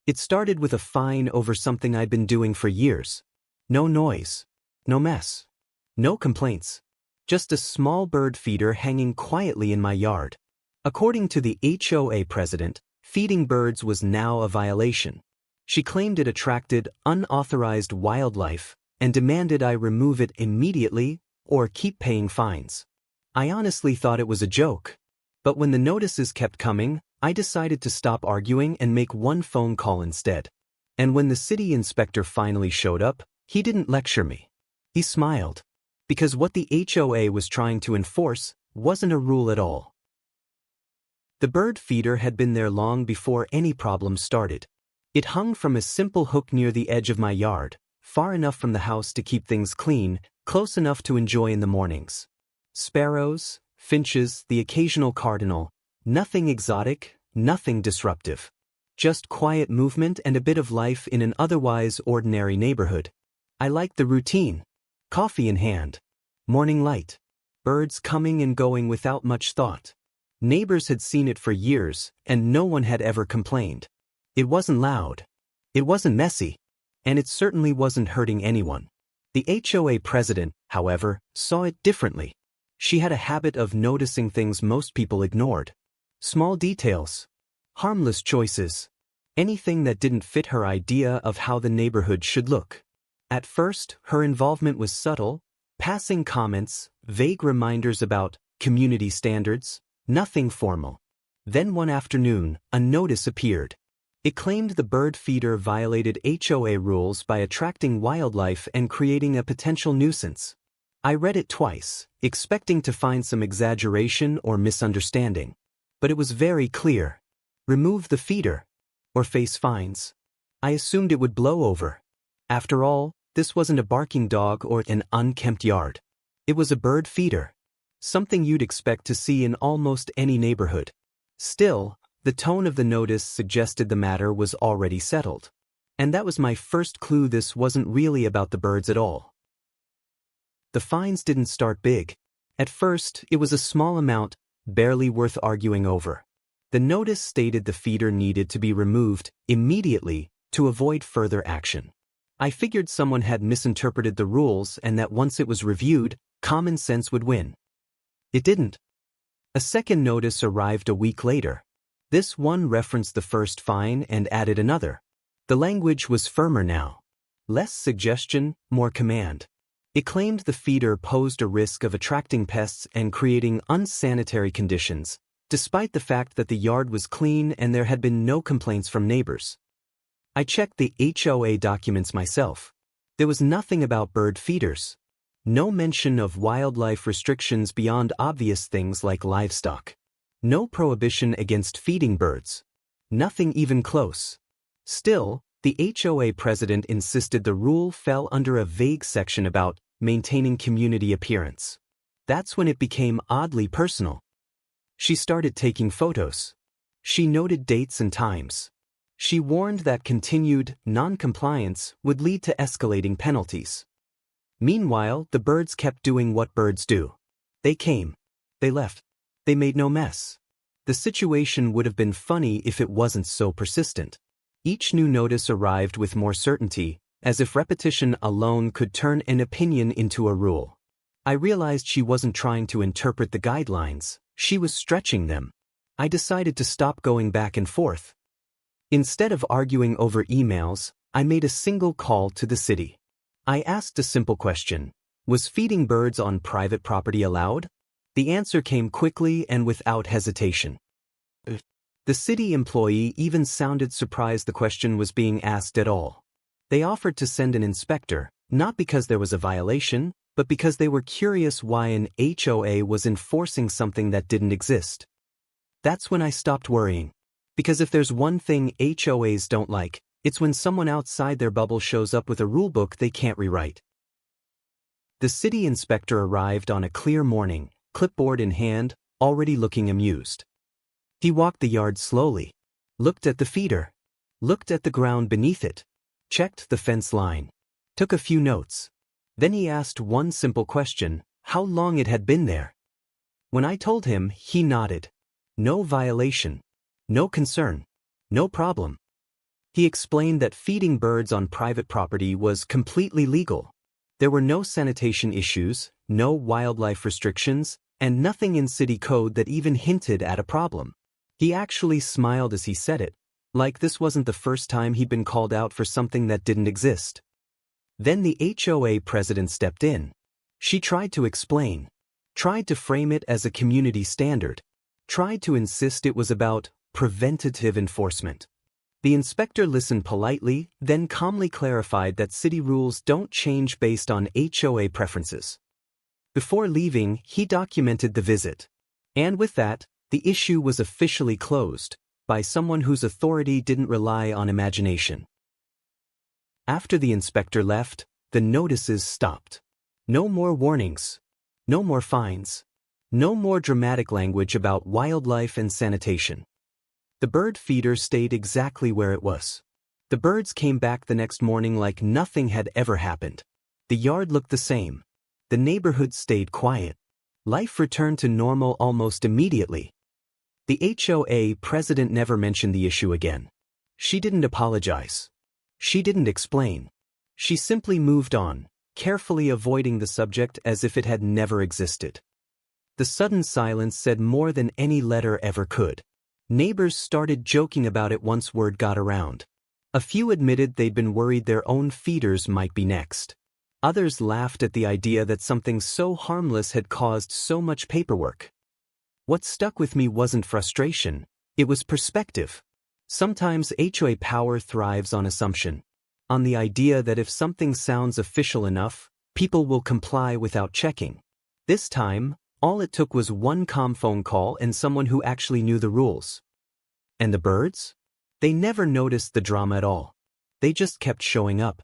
It started with a fine over something I'd been doing for years. No noise. No mess. No complaints. Just a small bird feeder hanging quietly in my yard. According to the HOA president, feeding birds was now a violation. She claimed it attracted unauthorized wildlife and demanded I remove it immediately or keep paying fines. I honestly thought it was a joke. But when the notices kept coming, I decided to stop arguing and make one phone call instead. And when the city inspector finally showed up, he didn't lecture me. He smiled. Because what the HOA was trying to enforce wasn't a rule at all. The bird feeder had been there long before any problem started. It hung from a simple hook near the edge of my yard, far enough from the house to keep things clean, close enough to enjoy in the mornings. Sparrows, finches, the occasional cardinal, nothing exotic, nothing disruptive. Just quiet movement and a bit of life in an otherwise ordinary neighborhood. I liked the routine. Coffee in hand. Morning light. Birds coming and going without much thought. Neighbors had seen it for years, and no one had ever complained. It wasn't loud. It wasn't messy. And it certainly wasn't hurting anyone. The HOA president, however, saw it differently. She had a habit of noticing things most people ignored. Small details. Harmless choices. Anything that didn't fit her idea of how the neighborhood should look. At first, her involvement was subtle, passing comments, vague reminders about community standards, nothing formal. Then one afternoon, a notice appeared. It claimed the bird feeder violated HOA rules by attracting wildlife and creating a potential nuisance. I read it twice, expecting to find some exaggeration or misunderstanding. But it was very clear. Remove the feeder. Or face fines. I assumed it would blow over. After all, this wasn't a barking dog or an unkempt yard. It was a bird feeder. Something you'd expect to see in almost any neighborhood. Still, the tone of the notice suggested the matter was already settled. And that was my first clue this wasn't really about the birds at all. The fines didn't start big. At first, it was a small amount, barely worth arguing over. The notice stated the feeder needed to be removed immediately to avoid further action. I figured someone had misinterpreted the rules and that once it was reviewed, common sense would win. It didn't. A second notice arrived a week later. This one referenced the first fine and added another. The language was firmer now. Less suggestion, more command. It claimed the feeder posed a risk of attracting pests and creating unsanitary conditions, despite the fact that the yard was clean and there had been no complaints from neighbors. I checked the HOA documents myself. There was nothing about bird feeders. No mention of wildlife restrictions beyond obvious things like livestock. No prohibition against feeding birds. Nothing even close. Still, the HOA president insisted the rule fell under a vague section about maintaining community appearance. That's when it became oddly personal. She started taking photos. She noted dates and times. She warned that continued non-compliance would lead to escalating penalties. Meanwhile, the birds kept doing what birds do. They came. They left. They made no mess. The situation would have been funny if it wasn't so persistent. Each new notice arrived with more certainty, as if repetition alone could turn an opinion into a rule. I realized she wasn't trying to interpret the guidelines, she was stretching them. I decided to stop going back and forth. Instead of arguing over emails, I made a single call to the city. I asked a simple question: was feeding birds on private property allowed? The answer came quickly and without hesitation. The city employee even sounded surprised the question was being asked at all. They offered to send an inspector, not because there was a violation, but because they were curious why an HOA was enforcing something that didn't exist. That's when I stopped worrying. Because if there's one thing HOAs don't like, it's when someone outside their bubble shows up with a rulebook they can't rewrite. The city inspector arrived on a clear morning, clipboard in hand, already looking amused. He walked the yard slowly, looked at the feeder, looked at the ground beneath it, checked the fence line, took a few notes. Then he asked one simple question: how long it had been there. When I told him, he nodded. No violation. No concern. No problem. He explained that feeding birds on private property was completely legal. There were no sanitation issues, no wildlife restrictions, and nothing in city code that even hinted at a problem. He actually smiled as he said it, like this wasn't the first time he'd been called out for something that didn't exist. Then the HOA president stepped in. She tried to explain, tried to frame it as a community standard, tried to insist it was about preventative enforcement. The inspector listened politely, then calmly clarified that city rules don't change based on HOA preferences. Before leaving, he documented the visit. And with that, the issue was officially closed, by someone whose authority didn't rely on imagination. After the inspector left, the notices stopped. No more warnings. No more fines. No more dramatic language about wildlife and sanitation. The bird feeder stayed exactly where it was. The birds came back the next morning like nothing had ever happened. The yard looked the same. The neighborhood stayed quiet. Life returned to normal almost immediately. The HOA president never mentioned the issue again. She didn't apologize. She didn't explain. She simply moved on, carefully avoiding the subject as if it had never existed. The sudden silence said more than any letter ever could. Neighbors started joking about it once word got around. A few admitted they'd been worried their own feeders might be next. Others laughed at the idea that something so harmless had caused so much paperwork. What stuck with me wasn't frustration, it was perspective. Sometimes HOA power thrives on assumption, on the idea that if something sounds official enough, people will comply without checking. This time, all it took was one calm phone call and someone who actually knew the rules. And the birds? They never noticed the drama at all. They just kept showing up.